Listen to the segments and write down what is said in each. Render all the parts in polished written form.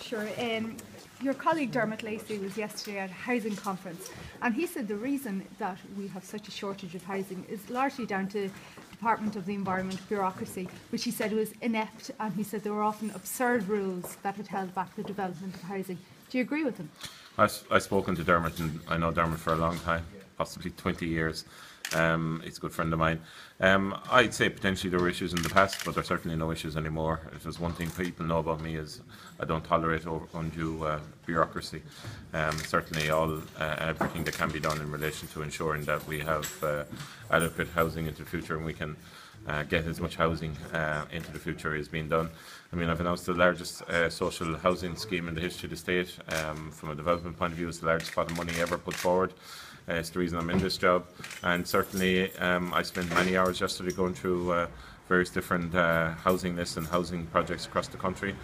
Sure. Your colleague Dermot Lacey was yesterday at a housing conference, and he said the reason that we have such a shortage of housing is largely down to Department of the Environment bureaucracy, which he said was inept, and he said there were often absurd rules that had held back the development of housing. Do you agree with him? I've spoken to Dermot, and I know Dermot for a long time, possibly 20 years. He's a good friend of mine. I'd say potentially there were issues in the past, but there's certainly no issues anymore. If there's one thing people know about me is I don't tolerate undue bureaucracy. Certainly everything that can be done in relation to ensuring that we have adequate housing into the future and we can get as much housing into the future is being done. I mean, I've announced the largest social housing scheme in the history of the state. From a development point of view, it's the largest pot of money ever put forward. It's the reason I'm in this job, and certainly I spent many hours yesterday going through various different housing lists and housing projects across the country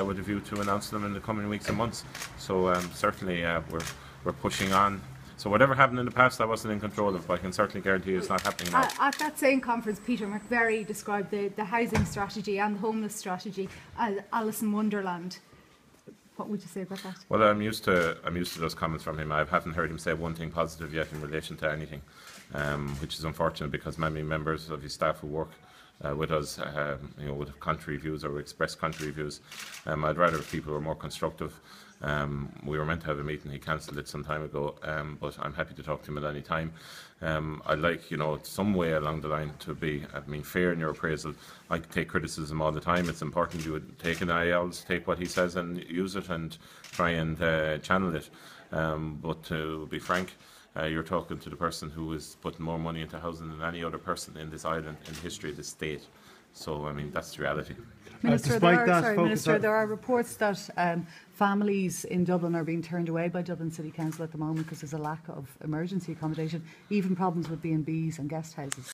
with a view to announce them in the coming weeks and months. So certainly we're pushing on. So whatever happened in the past, I wasn't in control of, but I can certainly guarantee it's not happening now. At that same conference, Peter McVerry described the housing strategy and the homeless strategy as Alice in Wonderland. What would you say about that? Well, I'm used to those comments from him. I haven't heard him say one thing positive yet in relation to anything, which is unfortunate because many members of his staff who work with us, would have contrary views or express contrary views. I'd rather if people were more constructive. We were meant to have a meeting. He cancelled it some time ago, but I'm happy to talk to him at any time. I'd like, some way along the line to be, fair in your appraisal. I take criticism all the time. It's important you would take an IELTS, take what he says and use it and try and channel it. But to be frank, you're talking to the person who is putting more money into housing than any other person in this island in the history of this state. So, that's the reality. Minister, there are reports that families in Dublin are being turned away by Dublin City Council at the moment because there's a lack of emergency accommodation, even problems with B&Bs and guest houses.